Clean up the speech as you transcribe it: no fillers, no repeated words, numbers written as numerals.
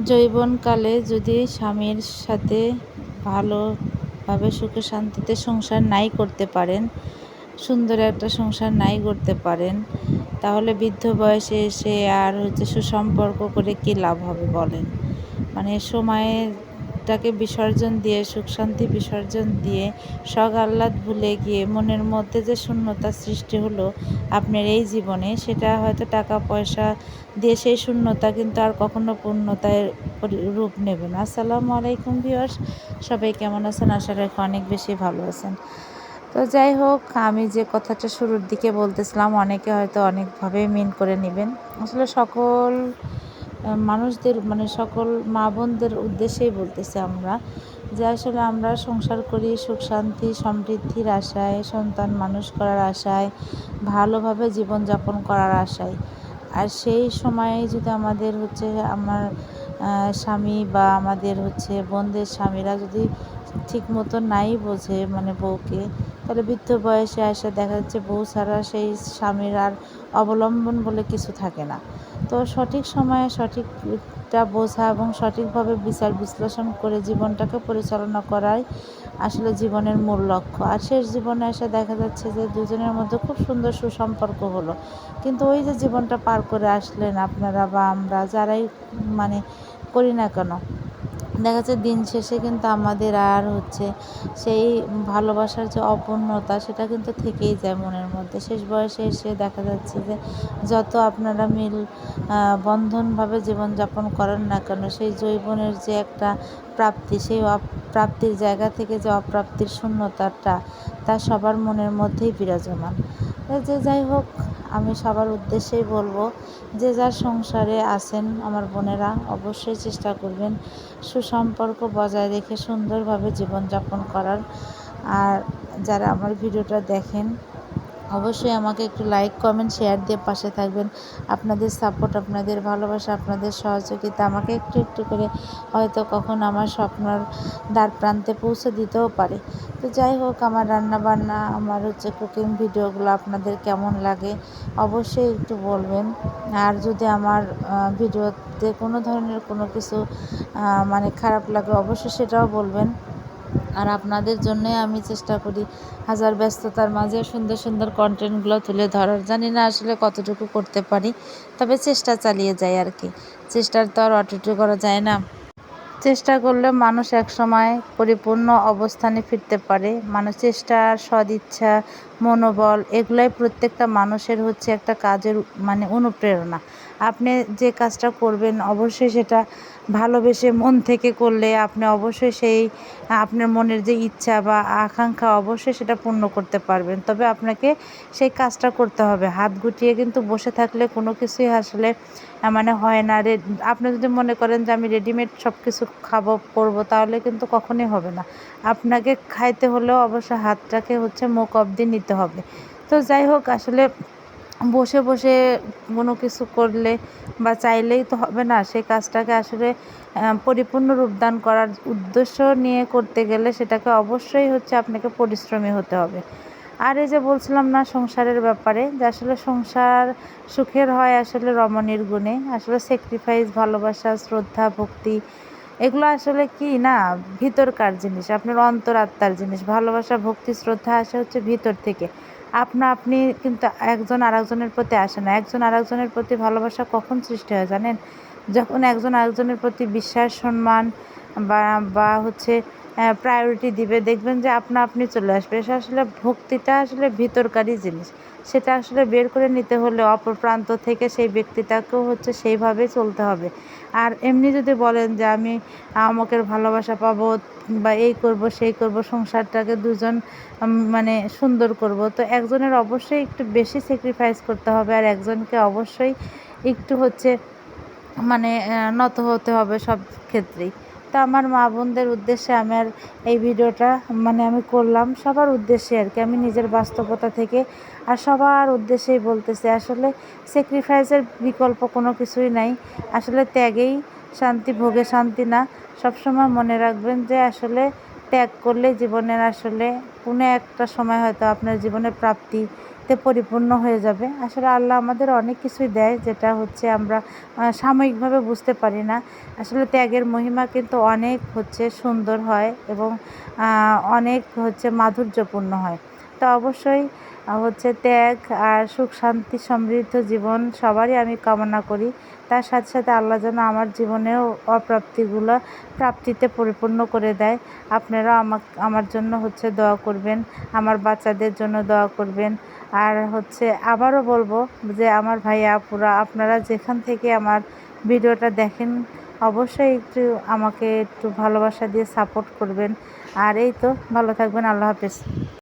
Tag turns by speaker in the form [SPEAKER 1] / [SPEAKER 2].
[SPEAKER 1] যৌবনকালে যদি স্বামীর সাথে ভালোভাবে সুখে শান্তিতে সংসার নাই করতে পারেন, সুন্দর একটা সংসার নাই করতে পারেন, তাহলে বৃদ্ধ বয়সে এসে আর সুসম্পর্ক করে কী লাভ হবে বলেন? মানে সময়টাকে বিসর্জন দিয়ে, সুখ শান্তি বিসর্জন দিয়ে, শখ আহ্লাদ ভুলে গিয়ে মনের মধ্যে যে শূন্যতা সৃষ্টি হলো আপনার এই জীবনে, সেটা হয়তো টাকা পয়সা দিয়ে সেই শূন্যতা কিন্তু আর কখনো পূর্ণতায় রূপ নেবে না। আসসালামু আলাইকুম ভিউয়ার্স, সবাই কেমন আছেন? আশা রাখি অনেক বেশি ভালো আছেন। তো যাই হোক, আমি যে কথাটা শুরুর দিকে বলতেছিলাম, অনেকে হয়তো অনেকভাবে মিন করে নেবেন। আসলে সকল মানুষদের সকল মা বোনদের উদ্দেশ্যেই বলতেছি আমরা, যে আসলে আমরা সংসার করি সুখ শান্তি সমৃদ্ধির আশায়, সন্তান মানুষ করার আশায়, ভালোভাবে জীবনযাপন করার আশায়। আর সেই সময়ে যদি আমাদের আমার স্বামী বা আমাদের বোনদের স্বামীরা যদি ঠিক মতো নাই বোঝে বউকে, তাহলে বৃদ্ধ বয়সে এসে দেখা যাচ্ছে বউ ছাড়া সেই স্বামীর আর অবলম্বন বলে কিছু থাকে না। তো সঠিক সময়ে সঠিকটা বোঝা এবং সঠিকভাবে বিচার বিশ্লেষণ করে জীবনটাকে পরিচালনা করাই আসলে জীবনের মূল লক্ষ্য। আর শেষ জীবনে এসে দেখা যাচ্ছে যে দুজনের মধ্যে খুব সুন্দর সুসম্পর্ক হলো, কিন্তু ওই যে জীবনটা পার করে আসলেন আপনারা বা আমরা যারাই করি না কেন, দেখা যাচ্ছে দিন শেষে কিন্তু আমাদের আর সেই ভালোবাসার যে অপূর্ণতা, সেটা কিন্তু থেকেই যায় মনের মধ্যে। শেষ বয়সে এসে দেখা যাচ্ছে যে যত আপনারা বন্ধনভাবে জীবনযাপন করেন না কেন, সেই যৌবনের যে একটা প্রাপ্তি, সেই প্রাপ্তির জায়গা থেকে যে অপ্রাপ্তির শূন্যতাটা, তা সবার মনের মধ্যেই বিরাজমান। যাই হোক, আমি সবার উদ্দেশ্যেই বলবো, যে যার সংসারে আছেন আমার বোনেরা, অবশ্যই চেষ্টা করবেন সুসম্পর্ক বজায় রেখে সুন্দরভাবে জীবনযাপন করার। আর যারা আমার ভিডিওটা দেখেন, অবশ্যই আমাকে একটু লাইক কমেন্ট শেয়ার দিয়ে পাশে থাকবেন। আপনাদের সাপোর্ট, আপনাদের ভালোবাসা, আপনাদের সহযোগিতা আমাকে একটু একটু করে হয়তো কখন আমার স্বপ্নর দ্বার প্রান্তে পৌঁছে দিতেও পারে। তো যাই হোক, আমার রান্নাবান্না, আমার কুকিং ভিডিওগুলো আপনাদের কেমন লাগে অবশ্যই একটু বলবেন। আর যদি আমার ভিডিওতে কোনো ধরনের কোনো কিছু খারাপ লাগে, অবশ্যই সেটাও বলবেন। আর আপনাদের জন্যই আমি চেষ্টা করি হাজার ব্যস্ততার মাঝে সুন্দর সুন্দর কন্টেন্টগুলো তুলে ধরার। জানি না আসলে কতটুকু করতে পারি, তবে চেষ্টা চালিয়ে যাই আর কি। চেষ্টার তো আর অটুটু করা যায় না। চেষ্টা করলে মানুষ একসময় পরিপূর্ণ অবস্থানে ফিরতে পারে। চেষ্টা, সদিচ্ছা, মনোবল, এগুলাই প্রত্যেকটা মানুষের একটা কাজের অনুপ্রেরণা। আপনি যে কাজটা করবেন অবশ্যই সেটা ভালোবেসে মন থেকে করলে আপনি অবশ্যই আপনার মনের যে ইচ্ছা বা আকাঙ্ক্ষা, অবশ্যই সেটা পূর্ণ করতে পারবেন। তবে আপনাকে সেই কাজটা করতে হবে। হাত গুটিয়ে কিন্তু বসে থাকলে কোনো কিছুই আসলে হয় না। আপনি যদি মনে করেন যে আমি রেডিমেড সব কিছু খাবো করবো, তাহলে কিন্তু কখনোই হবে না। আপনাকে খাইতে হলেও অবশ্য হাতটাকে মুখ অবধি নিতে হবে। তো যাই হোক, আসলে বসে বসে কোনো কিছু করলে বা চাইলেই তো হবে না। সেই কাজটাকে আসলে পরিপূর্ণ রূপদান করার উদ্দেশ্য নিয়ে করতে গেলে সেটাকে অবশ্যই আপনাকে পরিশ্রমী হতে হবে। আর এই যে বলছিলাম না সংসারের ব্যাপারে, যে আসলে সংসার সুখের হয় আসলে রমণীর গুণে। আসলে স্যাক্রিফাইস, ভালোবাসা, শ্রদ্ধা, ভক্তি, এগুলো আসলে কি না, ভিতরকার জিনিস, আপনার অন্তরাত্মার জিনিস। ভালোবাসা, ভক্তি, শ্রদ্ধা আসে ভিতর থেকে। আপনি কিন্তু একজন আরেকজনের প্রতি আসে না। একজন আরেকজনের প্রতি ভালোবাসা কখন সৃষ্টি হয় জানেন? যখন একজন আরেকজনের প্রতি বিশ্বাস, সম্মান বা বা প্রায়োরিটি দিবে, দেখবেন যে আপনি চলে আসবে। এটা আসলে ভক্তিটা আসলে ভিতরকারই জিনিস। সেটা আসলে বের করে নিতে হলে অপর প্রান্ত থেকে সেই ব্যক্তিটাকেও সেইভাবে চলতে হবে। আর এমনি যদি বলেন যে আমি অমুকের ভালোবাসা পাবো বা এই করব সেই করব, সংসারটাকে দুজন সুন্দর করব, তো একজনের অবশ্যই একটু বেশি স্যাক্রিফাইস করতে হবে, আর একজনকে অবশ্যই একটু নত হতে হবে সব ক্ষেত্রেই। তো আমার মা বোনদের উদ্দেশ্যে আমার এই ভিডিওটা আমি করলাম সবার উদ্দেশ্যে আর কি। আমি নিজের বাস্তবতা থেকে আর সবার উদ্দেশ্যেই বলতেছি, আসলে স্যাক্রিফাইসের বিকল্প কোনো কিছুই নাই। আসলে ত্যাগেই শান্তি, ভোগে শান্তি না। সবসময় মনে রাখবেন যে আসলে ত্যাগ করলে জীবনের আসলে কোনো একটা সময় হয়তো আপনার জীবনের প্রাপ্তিতে শান্তিতে পরিপূর্ণ হয়ে যাবে। আসলে আল্লাহ আমাদের অনেক কিছুই দেয়, যেটা হচ্ছে আমরা সাময়িকভাবে বুঝতে পারি না। আসলে ত্যাগের মহিমা কিন্তু অনেক সুন্দর হয় এবং অনেক মাধুর্যপূর্ণ হয়। তো অবশ্যই ত্যাগ আর সুখ শান্তি সমৃদ্ধ জীবন সবারই আমি কামনা করি। তার সাথে সাথে আল্লাহ যেন আমার জীবনেও অপ্রাপ্তিগুলো প্রাপ্তিতে পরিপূর্ণ করে দেয়। আপনারাও আমার জন্য দোয়া করবেন, আমার বাচ্চাদের জন্য দোয়া করবেন। আর আবারও বলবো যে আমার ভাই আপুরা, আপনারা যেখান থেকে আমার ভিডিওটা দেখেন অবশ্যই আমাকে একটু ভালোবাসা দিয়ে সাপোর্ট করবেন। আর এই তো, ভালো থাকবেন। আল্লাহ হাফেজ।